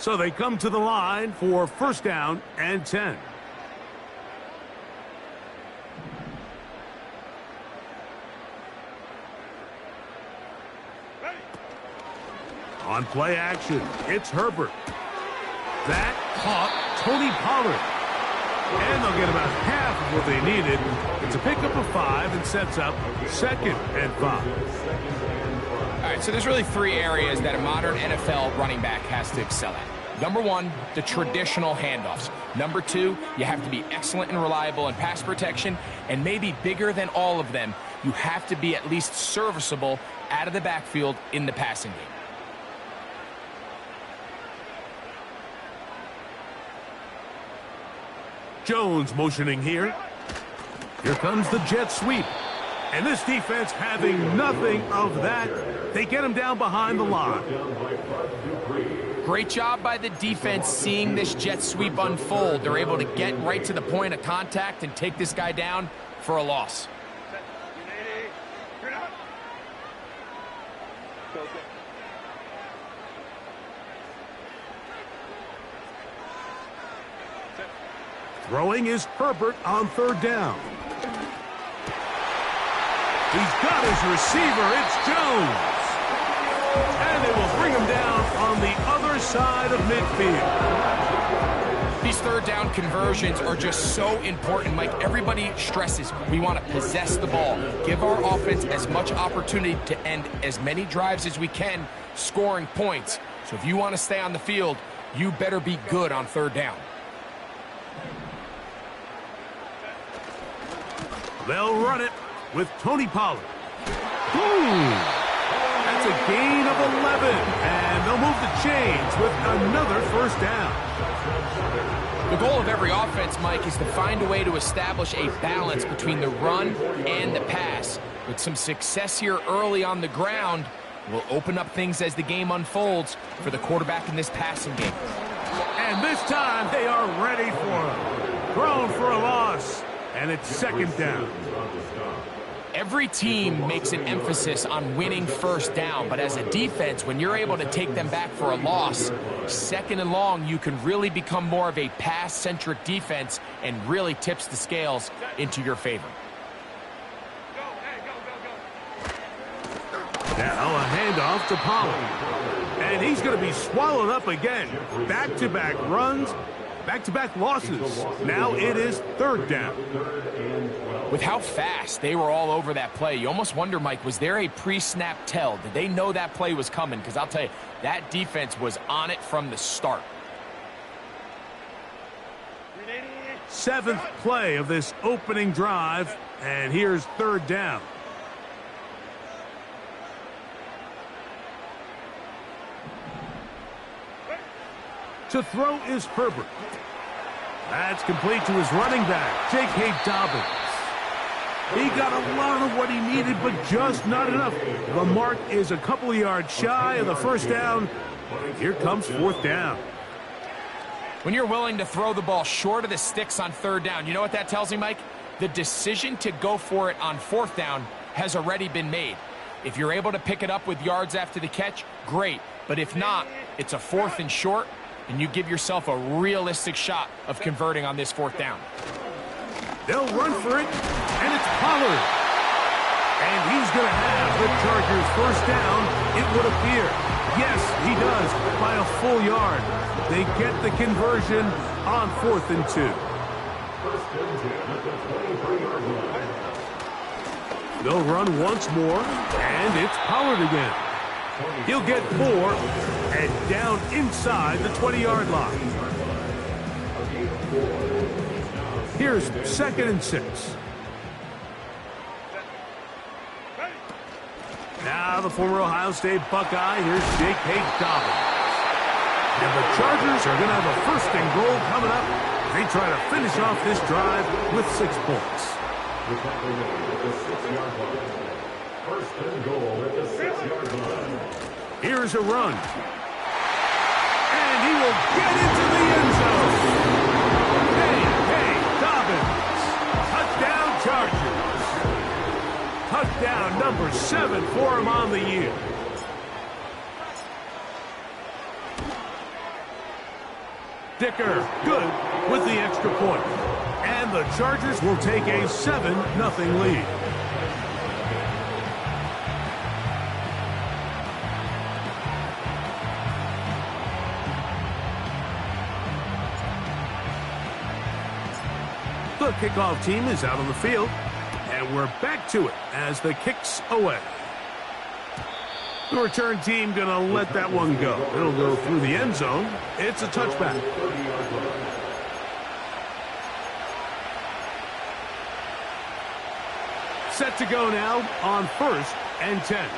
So they come to the line for first down and 10. On play action, it's Herbert. That caught Tony Pollard. And they'll get about half of what they needed. It's a pickup of 5 and sets up 2nd and 5. All right, so there's really 3 areas that a modern NFL running back has to excel at. Number 1, the traditional handoffs. Number 2, you have to be excellent and reliable in pass protection. And maybe bigger than all of them, you have to be at least serviceable out of the backfield in the passing game. Jones motioning here. Here comes the jet sweep. And this defense having nothing of that. They get him down behind the line. Great job by the defense seeing this jet sweep unfold. They're able to get right to the point of contact and take this guy down for a loss. Throwing is Herbert on 3rd down. He's got his receiver. It's Jones. And they will bring him down on the other side of midfield. These 3rd down conversions are just so important, Mike. Everybody stresses we want to possess the ball, give our offense as much opportunity to end as many drives as we can, scoring points. So if you want to stay on the field, you better be good on 3rd down. They'll run it with Tony Pollard. Boom! That's a gain of 11. And they'll move the chains with another first down. The goal of every offense, Mike, is to find a way to establish a balance between the run and the pass. With some success here early on the ground, will open up things as the game unfolds for the quarterback in this passing game. And this time they are ready for him. Thrown for a loss. And it's 2nd down. Every team makes an emphasis on winning first down, but as a defense, when you're able to take them back for a loss, 2nd and long, you can really become more of a pass-centric defense and really tips the scales into your favor. Now a handoff to Pollard. And he's going to be swallowed up again. Back-to-back runs. Back-to-back losses. Now it is 3rd down. With how fast they were all over that play, you almost wonder, Mike, was there a pre-snap tell? Did they know that play was coming? Because I'll tell you, that defense was on it from the start. 7th play of this opening drive, and here's 3rd down. To throw is Herbert. That's complete to his running back, J.K. Dobbins. He got a lot of what he needed, but just not enough. The mark is a couple of yards shy of the first down. Here comes 4th down. When you're willing to throw the ball short of the sticks on 3rd down, you know what that tells me, Mike? The decision to go for it on 4th down has already been made. If you're able to pick it up with yards after the catch, great. But if not, it's a 4th and short, and you give yourself a realistic shot of converting on this 4th down. They'll run for it, and it's Pollard. And he's going to have the Chargers first down, it would appear. Yes, he does, by a full yard. They get the conversion on 4th and 2. They'll run once more, and it's Pollard again. He'll get 4 and down inside the 20-yard line. Here's 2nd and 6. Now the former Ohio State Buckeye, here's J.K. Dobbins. And the Chargers are going to have a 1st and goal coming up. They try to finish off this drive with 6 points. First and goal at the 6-yard line. Here's a run. And he will get into the end zone. Hey, Dobbins. Touchdown Chargers. Touchdown number 7 for him on the year. Dicker, good with the extra point. And the Chargers will take a 7-0 lead. The kickoff team is out on the field, and we're back to it as the kick's away. The return team going to let that one go. It'll go through the end zone. It's a touchback. Set to go now on 1st and 10.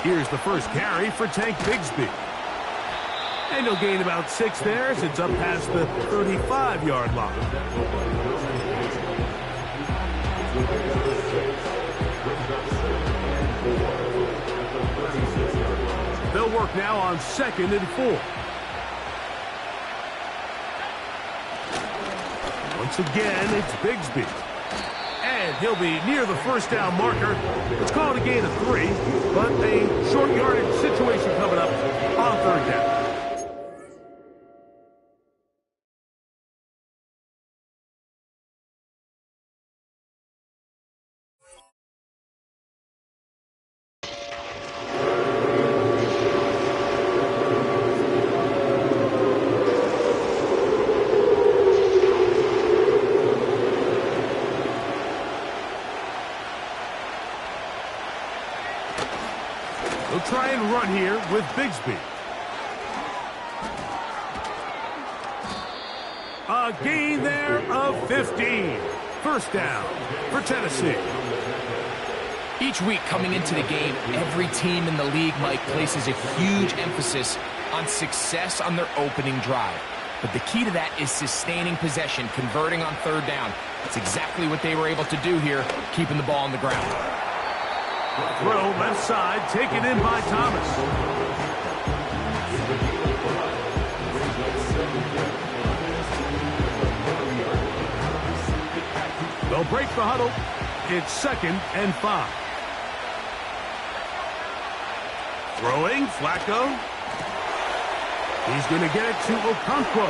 Here's the first carry for Tank Bigsby. And he'll gain about 6 there as it's up past the 35-yard line. They'll work now on 2nd and 4. Once again, it's Bigsby. And he'll be near the first down marker. It's called a gain of 3, but a short yardage situation coming up on 3rd down. They'll try and run here with Bigsby. A gain there of 15. First down for Tennessee. Each week coming into the game, every team in the league, Mike, places a huge emphasis on success on their opening drive. But the key to that is sustaining possession, converting on 3rd down. That's exactly what they were able to do here, keeping the ball on the ground. Throw left side, taken in by Thomas. They'll break the huddle. It's 2nd and 5. Throwing, Flacco. He's going to get it to Okonkwo.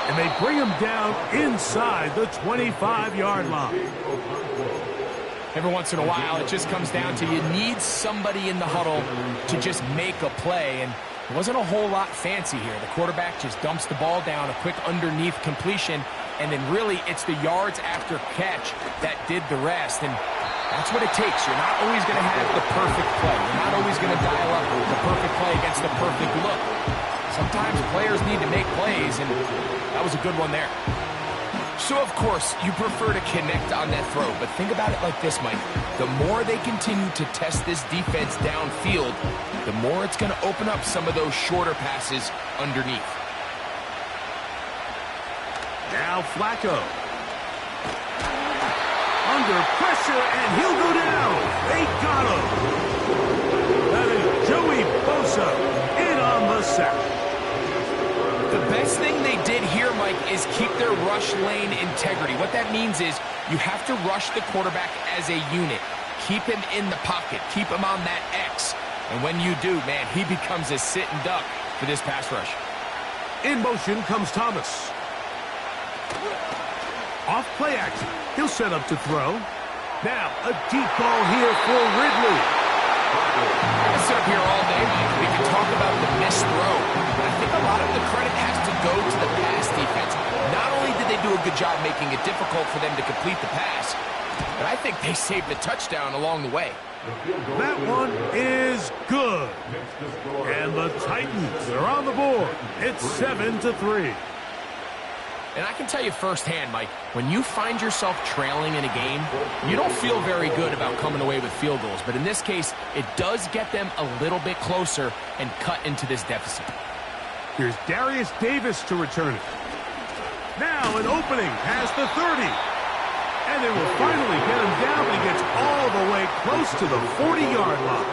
And they bring him down inside the 25-yard line. Every once in a while, it just comes down to you need somebody in the huddle to just make a play, and it wasn't a whole lot fancy here. The quarterback just dumps the ball down, a quick underneath completion, and then really it's the yards after catch that did the rest, and that's what it takes. You're not always going to have the perfect play. You're not always going to dial up the perfect play against the perfect look. Sometimes players need to make plays, and that was a good one there. So, of course, you prefer to connect on that throw, but think about it like this, Mike. The more they continue to test this defense downfield, the more it's going to open up some of those shorter passes underneath. Now Flacco. Under pressure, and he'll go down. They got him. That is Joey Bosa in on the sack. The best thing they did here, Mike, is keep their rush lane integrity. What that means is you have to rush the quarterback as a unit. Keep him in the pocket. Keep him on that X. And when you do, man, he becomes a sitting duck for this pass rush. In motion comes Thomas. Off play action. He'll set up to throw. Now, a deep ball here for Ridley. I could sit up here all day, Mike. We can talk about the missed throw. But I think a lot of the credit has to go to the pass defense. Not only did they do a good job making it difficult for them to complete the pass, but I think they saved the touchdown along the way. That one is good. And the Titans are on the board. It's 7-3. And I can tell you firsthand, Mike, when you find yourself trailing in a game, you don't feel very good about coming away with field goals. But in this case, it does get them a little bit closer and cut into this deficit. Here's Darius Davis to return it. Now an opening past the 30. And they will finally get him down, but he gets all the way close to the 40-yard line.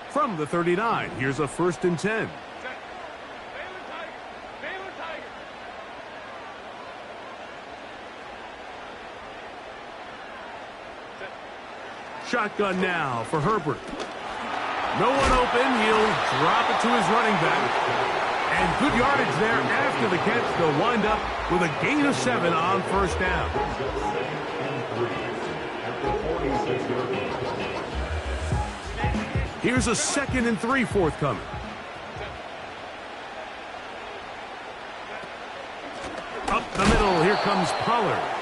From the 39, here's a 1st and 10. Shotgun now for Herbert. No one open. He'll drop it to his running back. And good yardage there after the catch. They'll wind up with a gain of 7 on first down. Here's a 2nd and 3 forthcoming. Up the middle, here comes Pollard.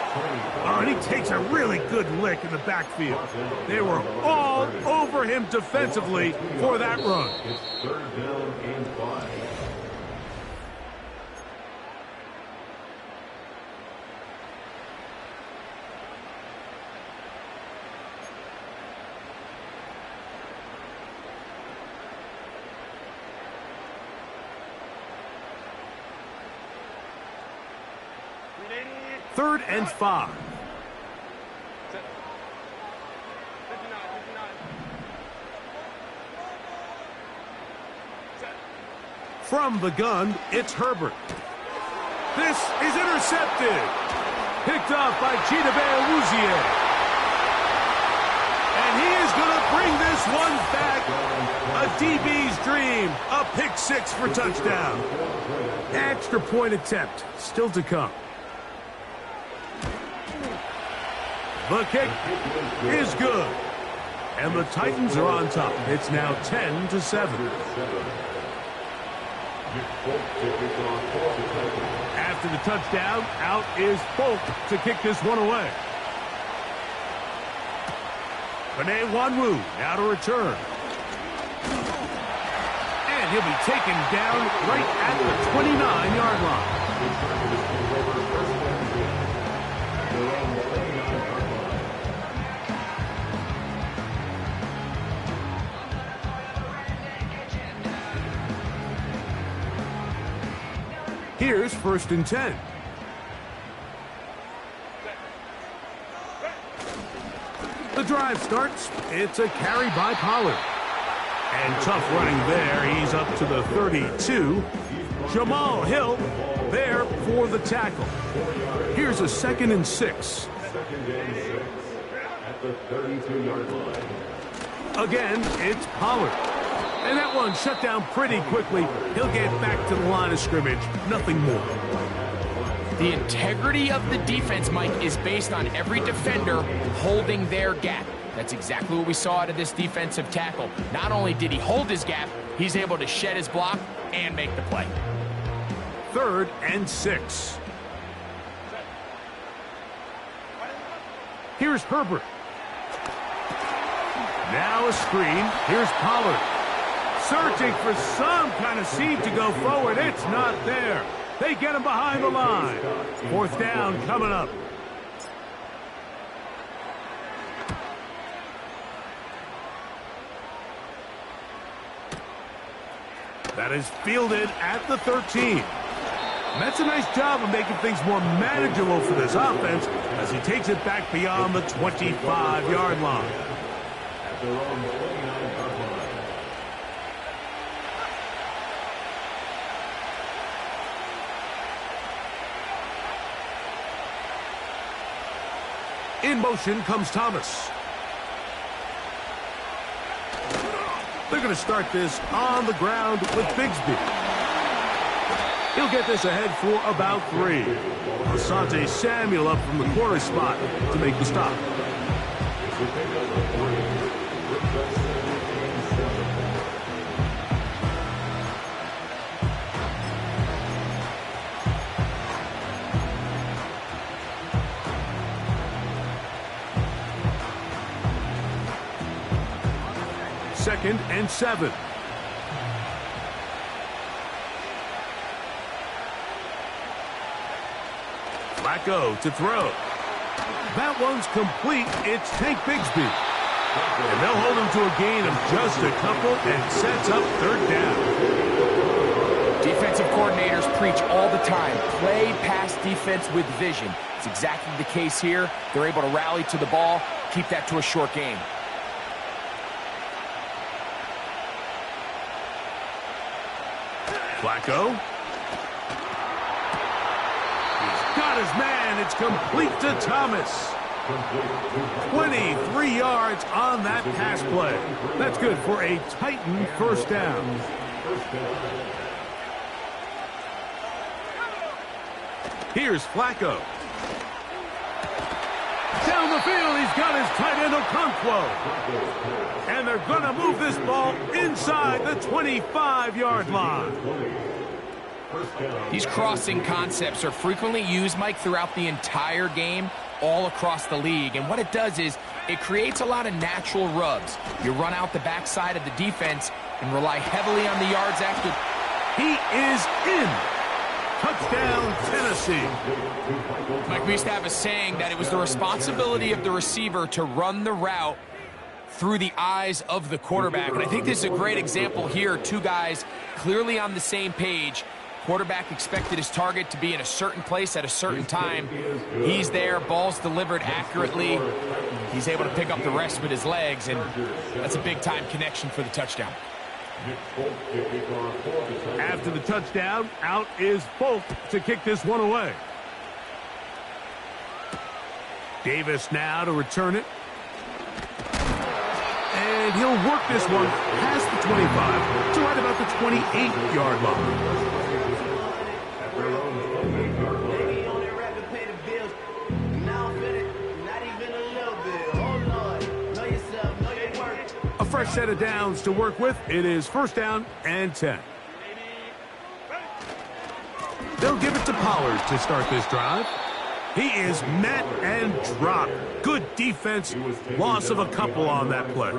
Oh, and he takes a really good lick in the backfield. They were all over him defensively for that run. It's 3rd down and 5. Third and 5. From the gun, it's Herbert. This is intercepted. Picked off by Chidobe Awuzie. And he is going to bring this one back. A DB's dream. A pick 6 for touchdown. Extra point attempt still to come. The kick is good. And the Titans are on top. It's now 10-7. After the touchdown, out is Folk to kick this one away. Bené Wanwu now to return. And he'll be taken down right at the 29-yard line. Here's 1st and 10. The drive starts. It's a carry by Pollard. And tough running there. He's up to the 32. Jamal Hill there for the tackle. Here's a 2nd and 6. 2nd and 6 at the 32-yard line. Again, it's Pollard. And that one shut down pretty quickly. He'll get back to the line of scrimmage. Nothing more. The integrity of the defense, Mike, is based on every defender holding their gap. That's exactly what we saw out of this defensive tackle. Not only did he hold his gap, he's able to shed his block and make the play. 3rd and 6. Here's Herbert. Now a screen. Here's Pollard. Searching for some kind of seed to go forward. It's not there. They get him behind the line. 4th down coming up. That is fielded at the 13. That's a nice job of making things more manageable for this offense as he takes it back beyond the 25-yard line. At their own 29-yard line. In motion comes Thomas. They're going to start this on the ground with Bigsby. He'll get this ahead for about 3. Asante Samuel up from the corner spot to make the stop. Second and 7. Flacco to throw. That one's complete. It's Tank Bigsby. And they'll hold him to a gain of just a couple and sets up 3rd down. Defensive coordinators preach all the time, play pass defense with vision. It's exactly the case here. They're able to rally to the ball, keep that to a short game. Flacco. He's got his man. It's complete to Thomas. 23 yards on that pass play. That's good for a Titan first down. Here's Flacco. Down the field, he's got his tight end Okonkwo. And they're going to move this ball inside the 25-yard line. These crossing concepts are frequently used, Mike, throughout the entire game, all across the league. And what it does is it creates a lot of natural rubs. You run out the backside of the defense and rely heavily on the yards after. He is in. Touchdown, Tennessee. Mike, we used to have a saying that it was the responsibility of the receiver to run the route through the eyes of the quarterback. And I think this is a great example here. Two guys clearly on the same page. Quarterback expected his target to be in a certain place at a certain time. He's there, ball's delivered accurately. He's able to pick up the rest with his legs, and that's a big-time connection for the touchdown. After the touchdown, out is Folk to kick this one away. Davis now to return it. And he'll work this one past the 25 to right about the 28-yard line. A fresh set of downs to work with. It is first down and 10. They'll give it to Pollard to start this drive. He is met and dropped. Good defense. Loss of a couple on that play.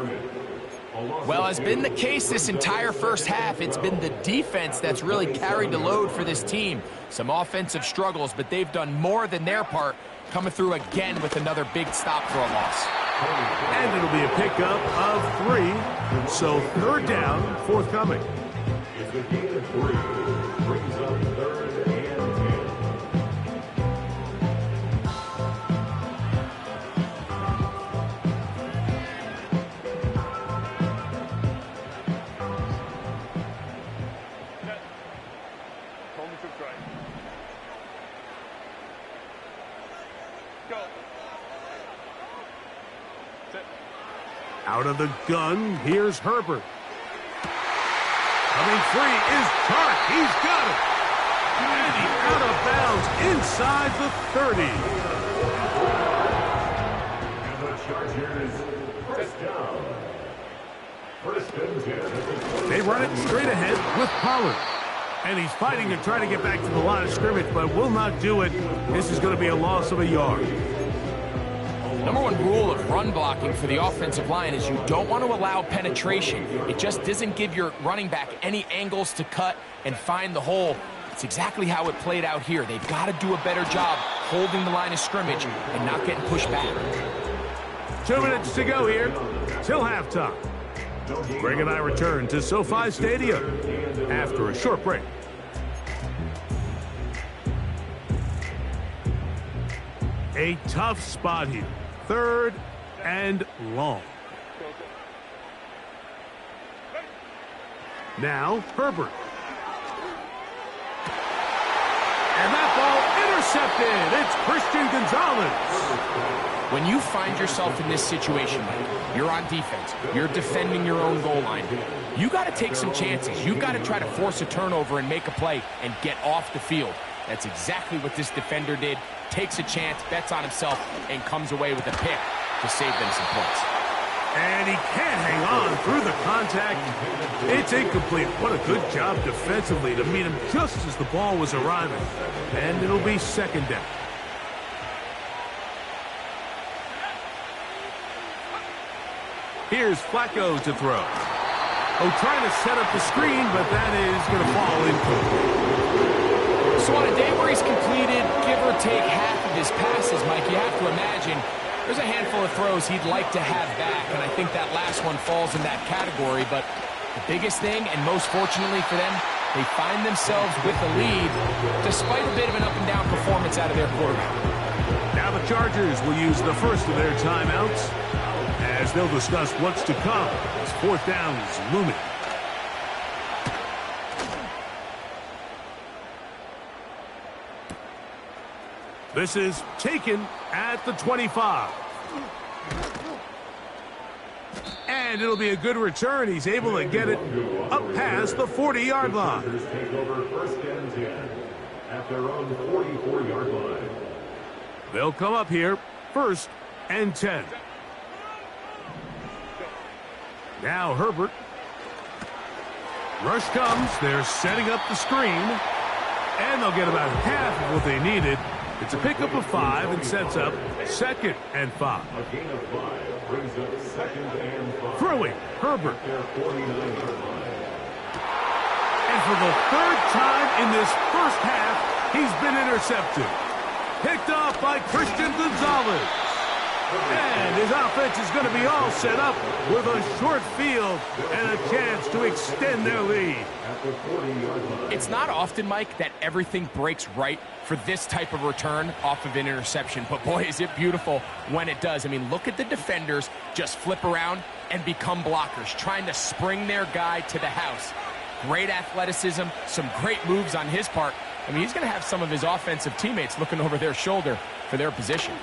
Well, has been the case this entire first half. It's been the defense that's really carried the load for this team. Some offensive struggles, but they've done more than their part, coming through again with another big stop for a loss. And it'll be a pickup of 3. So third down, forthcoming. It's a gain of 3. Brings up third and 10. Out of the gun, here's Herbert. Coming free is Chark. He's got it. And he's out of bounds inside the 30. And the Chargers press down. First and 10. They run it straight ahead with Pollard. And he's fighting to try to get back to the line of scrimmage, but will not do it. This is going to be a loss of a yard. Number one rule of run blocking for the offensive line is you don't want to allow penetration. It just doesn't give your running back any angles to cut and find the hole. It's exactly how it played out here. They've got to do a better job holding the line of scrimmage and not getting pushed back. 2 minutes to go here till halftime. Greg and I return to SoFi Stadium after a short break. A tough spot here. Third and long. Now, Herbert. And that ball intercepted. It's Christian Gonzalez. When you find yourself in this situation, you're on defense, you're defending your own goal line, you got to take some chances. You've got to try to force a turnover and make a play and get off the field. That's exactly what this defender did. Takes a chance, bets on himself, and comes away with a pick to save them some points. And he can't hang on through the contact. It's incomplete. What a good job defensively to meet him just as the ball was arriving. And it'll be second down. Here's Flacco to throw. Oh, trying to set up the screen, but that is going to fall incomplete. So on a day where he's completed, give or take half of his passes, Mike, you have to imagine there's a handful of throws he'd like to have back, and I think that last one falls in that category. But the biggest thing, and most fortunately for them, they find themselves with the lead despite a bit of an up-and-down performance out of their quarterback. Now the Chargers will use the first of their timeouts as they'll discuss what's to come as fourth down is looming. This is taken at the 25. And it'll be a good return. He's able to get it up past the 40-yard line. Take over first and 10 at their own 44-yard line. They'll come up here, first and 10. Now Herbert. Rush comes. They're setting up the screen. And they'll get about half of what they needed. It's a pickup of 5 and sets up second and 5. A gain of 5 brings up second and 5. Throwing, Herbert. Their 49-yard line. And for the third time in this first half, he's been intercepted. Picked off by Christian Gonzalez. And his offense is going to be all set up with a short field and a chance to extend their lead. At the 40-yard line. It's not often, Mike, that everything breaks right for this type of return off of an interception. But boy, is it beautiful when it does. I mean, look at the defenders just flip around and become blockers, trying to spring their guy to the house. Great athleticism, some great moves on his part. I mean, he's going to have some of his offensive teammates looking over their shoulder for their position.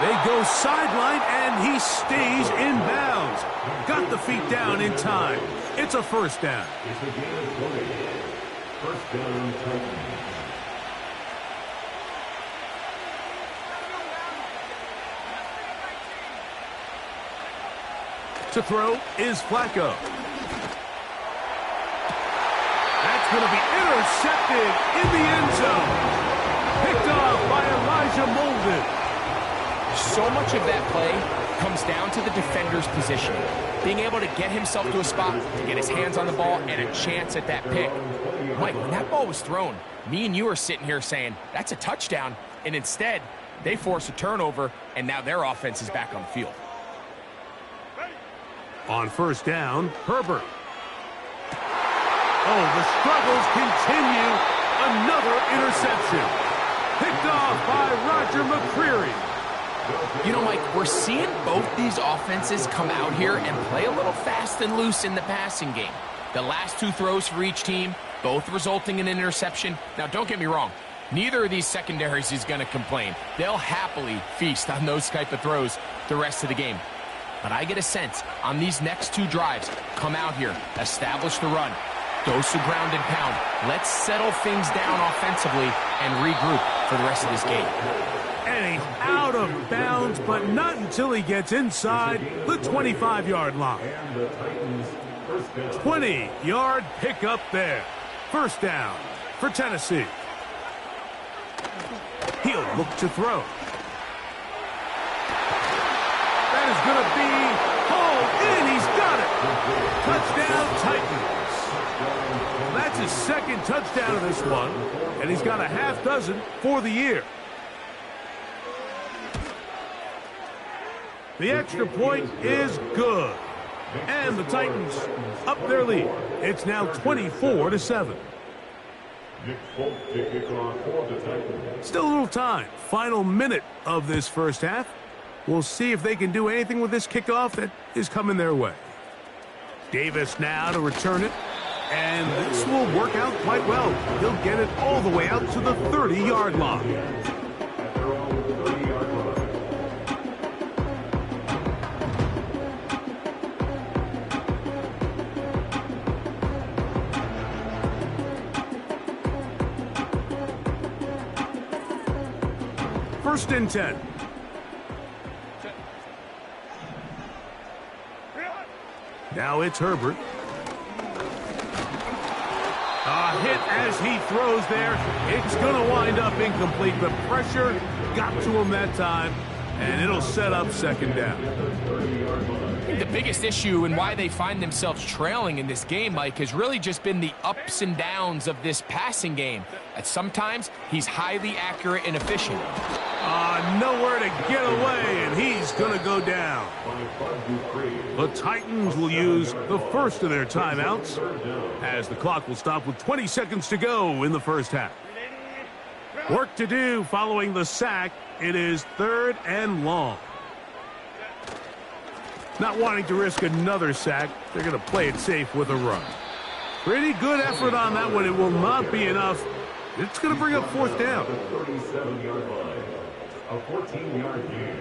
They go sideline, and he stays in bounds. Got the feet down in time. It's a first down. It's a gain of 20. First down, Titans. To throw is Flacco. That's going to be intercepted in the end zone. Picked off by Elijah Molden. So much of that play comes down to the defender's positioning. Being able to get himself to a spot, to get his hands on the ball, and a chance at that pick. Mike, when that ball was thrown, me and you are sitting here saying, that's a touchdown. And instead, they force a turnover, and now their offense is back on the field. On first down, Herbert. Oh, the struggles continue. Another interception. Picked off by Roger McCreary. You know, Mike, we're seeing both these offenses come out here and play a little fast and loose in the passing game. The last 2 throws for each team, both resulting in an interception. Now, don't get me wrong. Neither of these secondaries is going to complain. They'll happily feast on those type of throws the rest of the game. But I get a sense on these next 2 drives, come out here, establish the run, dose of ground and pound. Let's settle things down offensively and regroup for the rest of this game. And he's out of bounds, but not until he gets inside the 25-yard line. And the Titans, first down. 20-yard pickup there. First down for Tennessee. He'll look to throw. That is going to be hauled in. He's got it. Touchdown, Titans. That's his second touchdown of this one, and he's got a half dozen for the year. The extra point is good. And the Titans up their lead. It's now 24-7. Nick Folk to kick off for the Titans. Still a little time. Final minute of this first half. We'll see if they can do anything with this kickoff that is coming their way. Davis now to return it. And this will work out quite well. He'll get it all the way out to the 30-yard line. At their own 30-yard line. First and 10. Now it's Herbert. A hit as he throws there. It's going to wind up incomplete, but pressure got to him that time, and it'll set up second down. The biggest issue and why they find themselves trailing in this game, Mike, has really just been the ups and downs of this passing game. Sometimes he's highly accurate and efficient. Nowhere to get away, and he's going to go down. The Titans will use the first of their timeouts as the clock will stop with 20 seconds to go in the first half. Work to do following the sack. It is third and long. Not wanting to risk another sack, they're going to play it safe with a run. Pretty good effort on that one. It will not be enough. It's going to bring up fourth down. 37-yard line. A 14-yard gain.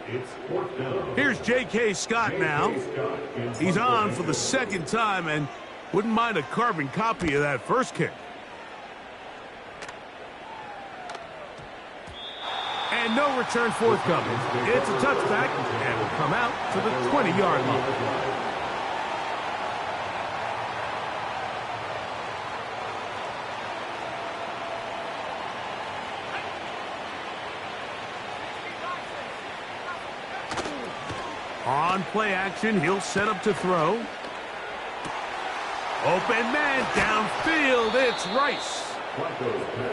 It's fourth down. Here's J.K. Scott now. He's on for the second time and wouldn't mind a carbon copy of that first kick. And no return forthcoming. It's a touchback and will come out to the 20-yard line. On play action, he'll set up to throw. Open man downfield, it's Rice.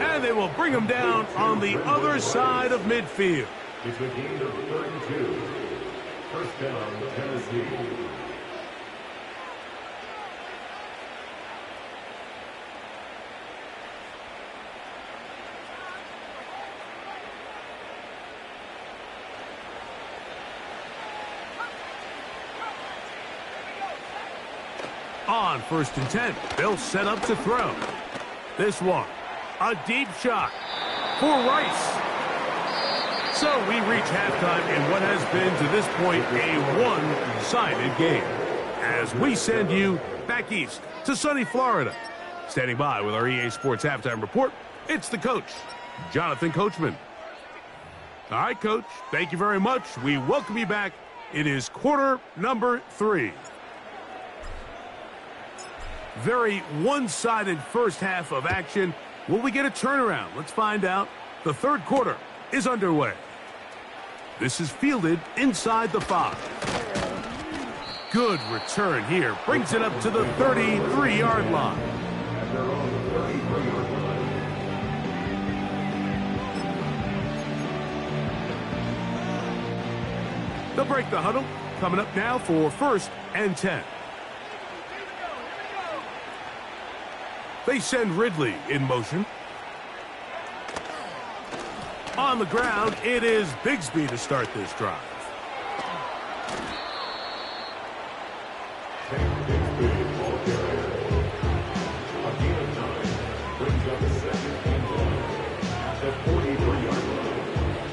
And they will bring him down on the other side of midfield. It's a gain of 32. First down, Tennessee. On 1st and 10, they'll set up to throw. This one, a deep shot for Rice. So we reach halftime in what has been to this point a one-sided game. As we send you back east to sunny Florida. Standing by with our EA Sports Halftime Report, it's the coach, Jonathan Coachman. All right, Coach, thank you very much. We welcome you back. It is quarter number 3. Very one-sided first half of action. Will we get a turnaround? Let's find out. The third quarter is underway. This is fielded inside the 5. Good return here. Brings it up to the 33-yard line. They'll break the huddle. Coming up now for 1st and 10. They send Ridley in motion. On the ground, it is Bigsby to start this drive.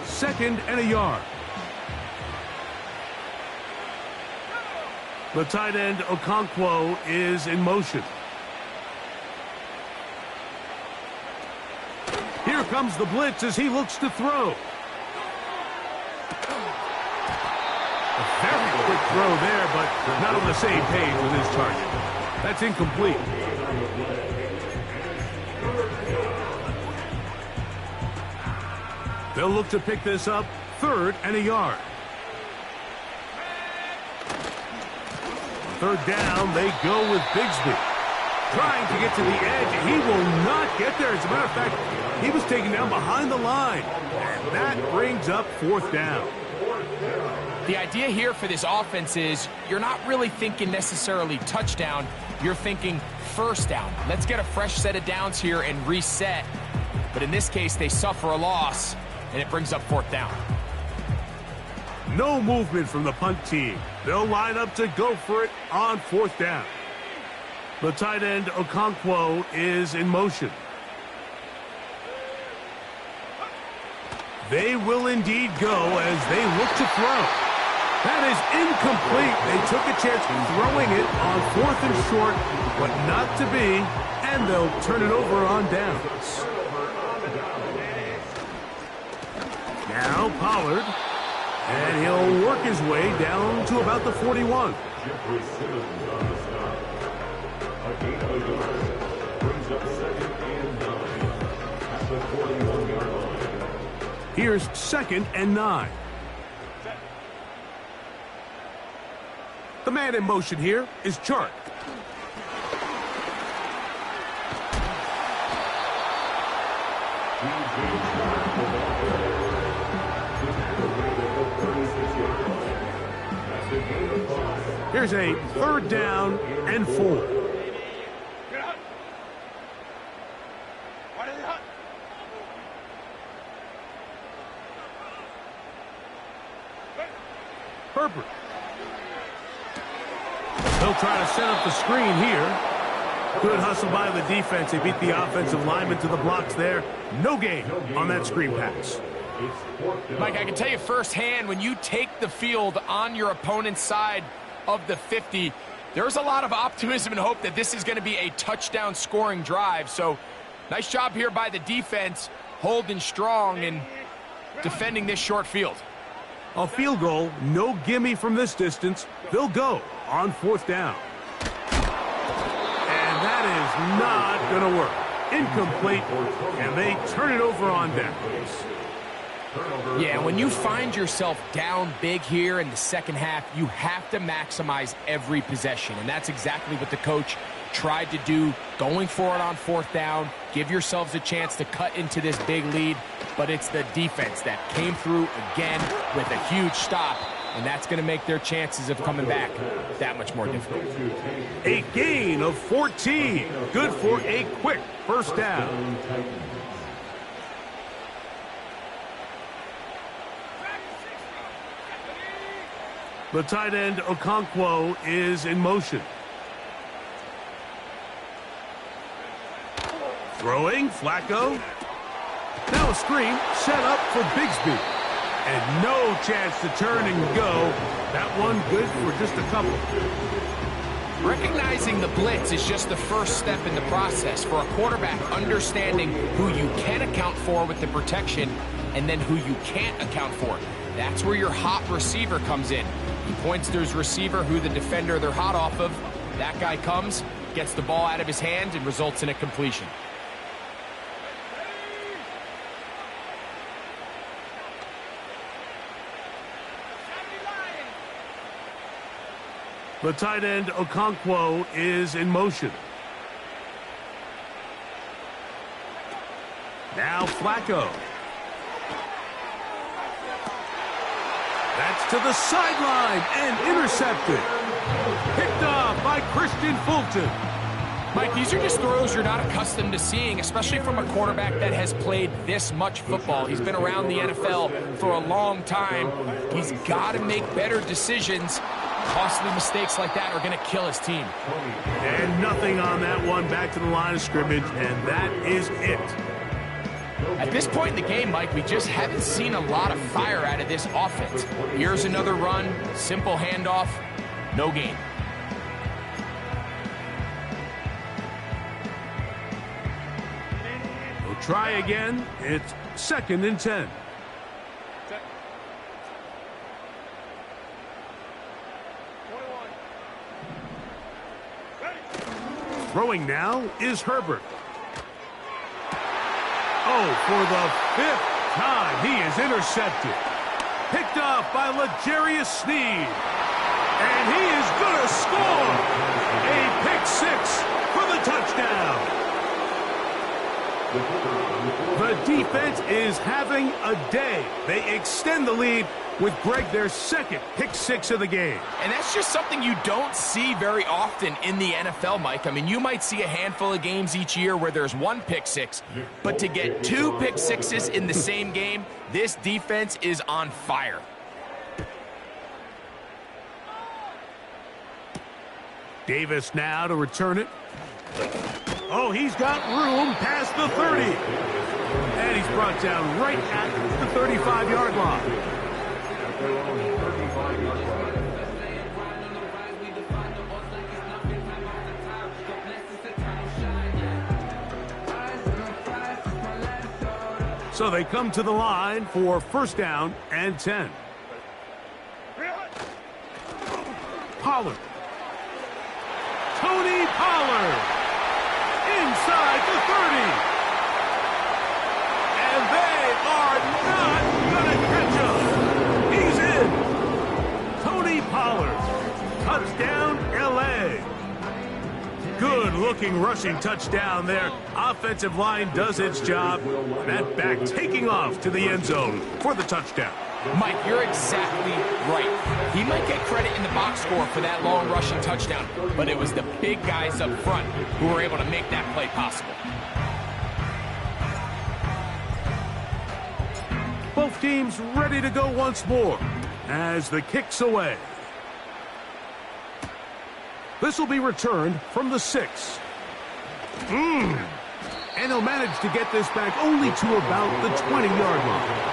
Second and a yard. The tight end, Okonkwo, is in motion. Here comes the blitz as he looks to throw. A very quick throw there, but not on the same page with his target. That's incomplete. They'll look to pick this up, 3rd and a yard. 3rd down, they go with Bigsby. Trying to get to the edge. He will not get there. As a matter of fact, he was taken down behind the line. And that brings up 4th down. The idea here for this offense is you're not really thinking necessarily touchdown. You're thinking first down. Let's get a fresh set of downs here and reset. But in this case, they suffer a loss, and it brings up 4th down. No movement from the punt team. They'll line up to go for it on 4th down. The tight end, Okonkwo, is in motion. They will indeed go as they look to throw. That is incomplete. They took a chance throwing it on 4th and short, but not to be, and they'll turn it over on downs. Now Pollard, and he'll work his way down to about the 41. Jeffrey Simmons on the stop. A gain of a yard. Brings up 2nd and 9 at the 41-yard line. Here's 2nd and 9. The man in motion here is Chark. Here's a 3rd down and 4. Herbert. He'll try to set up the screen here. Good hustle by the defense. They beat the offensive lineman to the blocks there. No gain on that screen pass. Mike, I can tell you firsthand, when you take the field on your opponent's side of the 50, there's a lot of optimism and hope that this is going to be a touchdown scoring drive. So nice job here by the defense, holding strong and defending this short field. A field goal, no gimme from this distance. They'll go on 4th down. And that is not going to work. Incomplete, and they turn it over on downs. Yeah, when you find yourself down big here in the second half, you have to maximize every possession, and that's exactly what the coach tried to do, going for it on 4th down, give yourselves a chance to cut into this big lead, but it's the defense that came through again with a huge stop, and that's going to make their chances of coming back that much more difficult. A gain of 14. Good for a quick first down. The tight end, Okonkwo, is in motion. Throwing, Flacco. Now a screen set up for Bigsby. And no chance to turn and go. That one good for just a couple. Recognizing the blitz is just the first step in the process for a quarterback, understanding who you can account for with the protection and then who you can't account for. That's where your hot receiver comes in. He points to his receiver, who the defender they're hot off of. That guy comes, gets the ball out of his hand, and results in a completion. The tight end, Okonkwo, is in motion. Now Flacco. That's to the sideline and intercepted. Picked off by Christian Fulton. Mike, these are just throws you're not accustomed to seeing, especially from a quarterback that has played this much football. He's been around the NFL for a long time. He's got to make better decisions. Costly mistakes like that are going to kill his team. And nothing on that one. Back to the line of scrimmage, and that is it. At this point in the game, Mike, we just haven't seen a lot of fire out of this offense. Here's another run, simple handoff, no gain. We'll try again. It's 2nd and 10. Throwing now is Herbert. Oh, for the 5th time, he is intercepted. Picked off by L'Jarius Sneed. And he is going to score. A pick 6 for the touchdown. The defense is having a day. They extend the lead with Greg, their 2nd pick 6 of the game. And that's just something you don't see very often in the NFL, Mike. I mean, you might see a handful of games each year where there's 1 pick 6, but to get 2 pick 6s in the same game, this defense is on fire. Davis now to return it. Oh, he's got room past the 30. And he's brought down right at the 35-yard line. So they come to the line for 1st down and 10. Pollard. Tony Pollard. Inside the 30. And they are not going to catch him. He's in. Tony Pollard. Touchdown, L.A. Good-looking rushing touchdown there. Offensive line does its job. That back taking off to the end zone for the touchdown. Mike, you're exactly right. He might get credit in the box score for that long rushing touchdown, but it was the big guys up front who were able to make that play possible. Both teams ready to go once more as the kick's away. This will be returned from the 6. And he'll manage to get this back only to about the 20-yard line.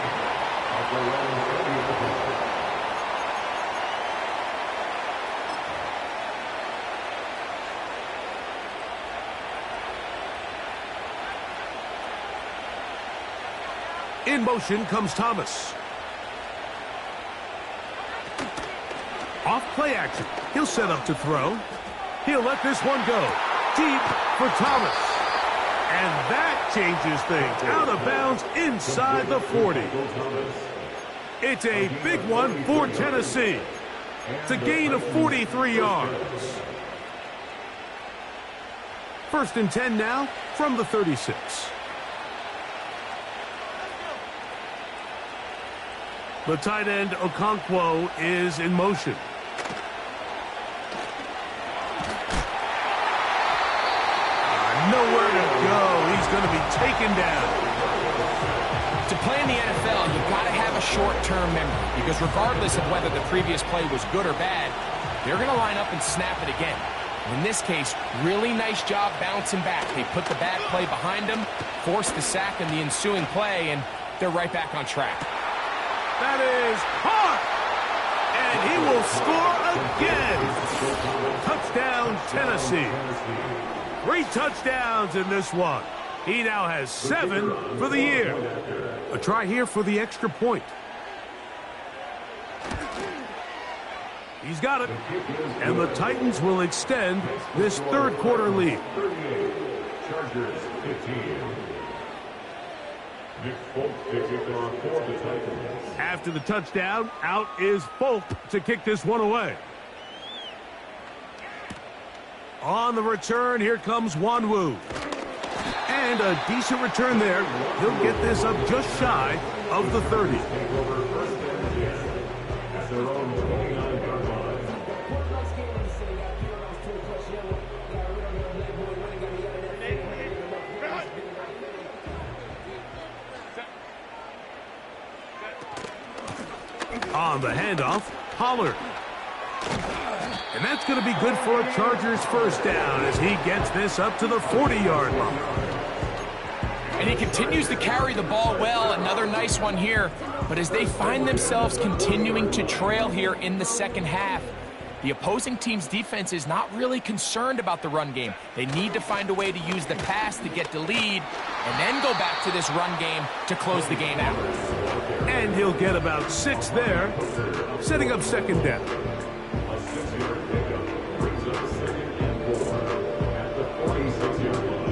In motion comes Thomas. Off play action. He'll set up to throw. He'll let this one go. Deep for Thomas. And that changes things. Out of bounds inside the 40. It's a big one for Tennessee. It's a gain of 43 yards. 1st and 10 now from the 36. The tight end, Okonkwo, is in motion. Nowhere to go. He's going to be taken down. To play in the NFL, you've got to have a short-term memory, because regardless of whether the previous play was good or bad, they're going to line up and snap it again. In this case, really nice job bouncing back. They put the bad play behind them, forced the sack in the ensuing play, and they're right back on track. That is hard. And he will score again. Touchdown, Tennessee. 3 touchdowns in this one. He now has 7 for the year. A try here for the extra point. He's got it. And the Titans will extend this 3rd quarter lead. Chargers 15. Nick Folk to kick it off for the Titans. After the touchdown, out is Folk to kick this one away. On the return, here comes Wanwu. And a decent return there. He'll get this up just shy of the 30. At their own 29-yard line. On the handoff, Pollard. And that's going to be good for a Chargers 1st down as he gets this up to the 40-yard line. And he continues to carry the ball well. Another nice one here. But as they find themselves continuing to trail here in the 2nd half, the opposing team's defense is not really concerned about the run game. They need to find a way to use the pass to get the lead and then go back to this run game to close the game out. And he'll get about 6 there, setting up 2nd down. A 6-yard pickup brings up 2nd and 4 at the 46-yard line.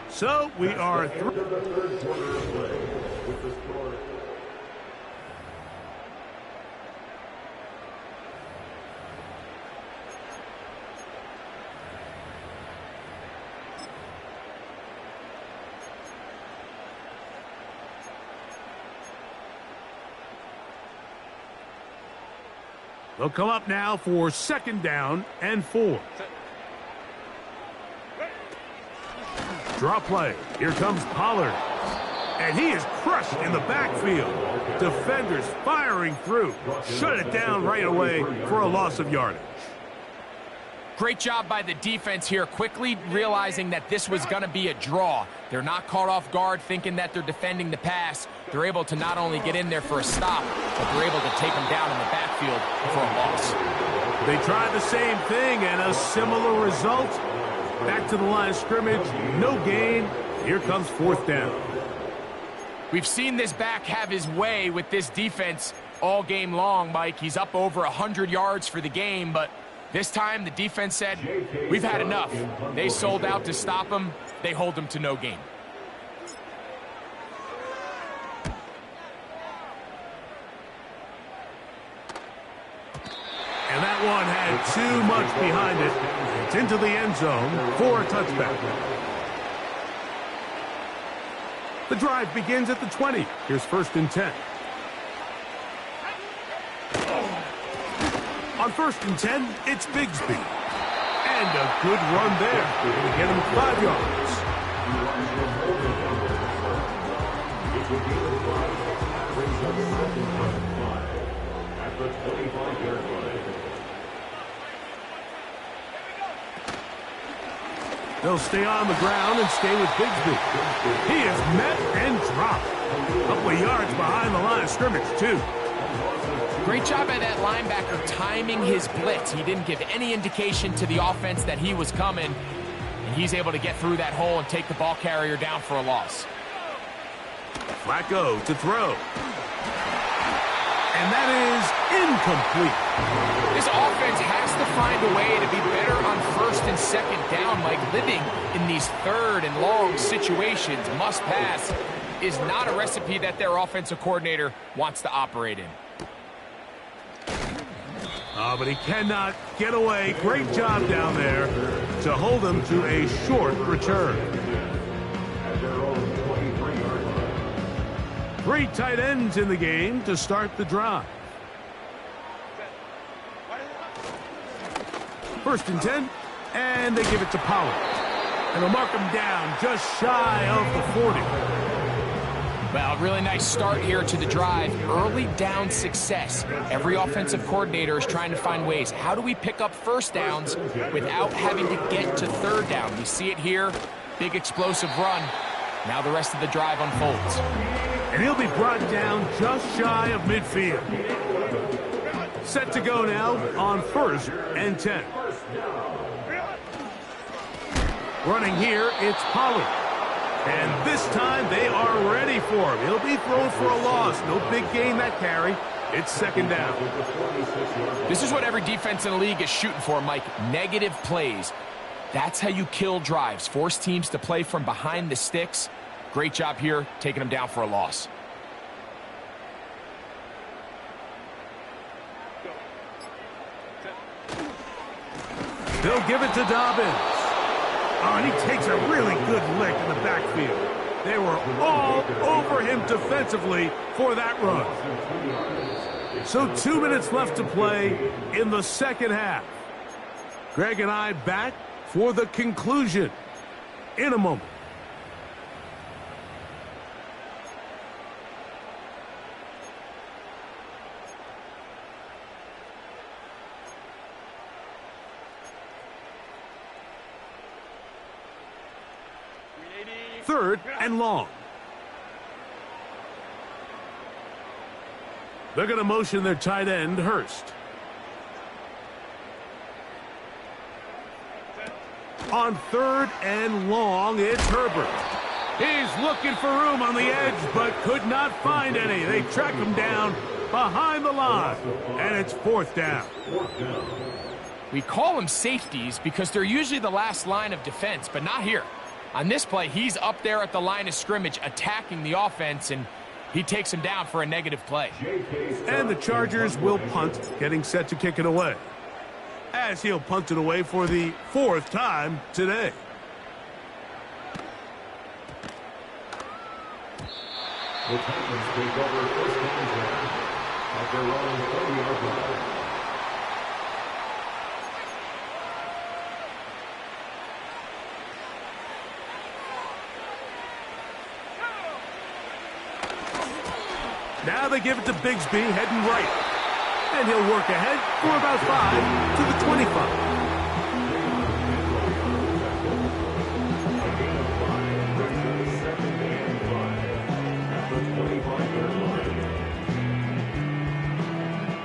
So we are through. The 3rd quarter of play with the score. They'll come up now for 2nd down and 4. Draw play. Here comes Pollard. And he is crushed in the backfield. Defenders firing through. Shut it down right away for a loss of yardage. Great job by the defense here, quickly realizing that this was going to be a draw. They're not caught off guard thinking that they're defending the pass. They're able to not only get in there for a stop, but they're able to take them down in the backfield for a loss. They tried the same thing and a similar result. Back to the line of scrimmage, no gain. Here comes 4th down. We've seen this back have his way with this defense all game long, Mike. He's up over 100 yards for the game, but this time the defense said, we've had enough. They sold out to stop him. They hold him to no gain. And that one had too much behind it. It's into the end zone for a touchback. The drive begins at the 20. Here's 1st and 10. On 1st and 10, it's Bigsby. And a good run there. To get him 5 yards. At the 25-yard line. They'll stay on the ground and stay with Bigsby. He is met and dropped. A couple of yards behind the line of scrimmage, too. Great job by that linebacker timing his blitz. He didn't give any indication to the offense that he was coming, and he's able to get through that hole and take the ball carrier down for a loss. Flacco to throw. And that is incomplete. This offense has to find a way to be better on first and second down. Like, living in these third and long situations, must pass, is not a recipe that their offensive coordinator wants to operate in. Oh, but he cannot get away. Great job down there to hold him to a short return. 3 tight ends in the game to start the drive. 1st and 10, and they give it to Pollard. And they'll mark him down just shy of the 40. Well, really nice start here to the drive. Early down success. Every offensive coordinator is trying to find ways. How do we pick up first downs without having to get to third down? We see it here. Big explosive run. Now the rest of the drive unfolds. And he'll be brought down just shy of midfield. Set to go now on 1st and 10. Running here, it's Pollard. And this time they are ready for him. He'll be thrown for a loss. No big gain that carry. It's 2nd down. This is what every defense in the league is shooting for, Mike. Negative plays. That's how you kill drives. Force teams to play from behind the sticks. Great job here, taking them down for a loss. They'll give it to Dobbins. Oh, and he takes a really good lick in the backfield. They were all over him defensively for that run. So 2 minutes left to play in the second half. Greg and I back for the conclusion in a moment. Third and long. They're going to motion their tight end, Hurst. On 3rd and long, it's Herbert. He's looking for room on the edge, but could not find any. They track him down behind the line, and it's 4th down. We call them safeties because they're usually the last line of defense, but not here. On this play, he's up there at the line of scrimmage attacking the offense, and he takes him down for a negative play. And the Chargers will punt, getting set to kick it away, as he'll punt it away for the 4th time today. The Titans take over 1st and 10 at their own 30-yard line. Now they give it to Bigsby, heading right. And he'll work ahead for about 5 to the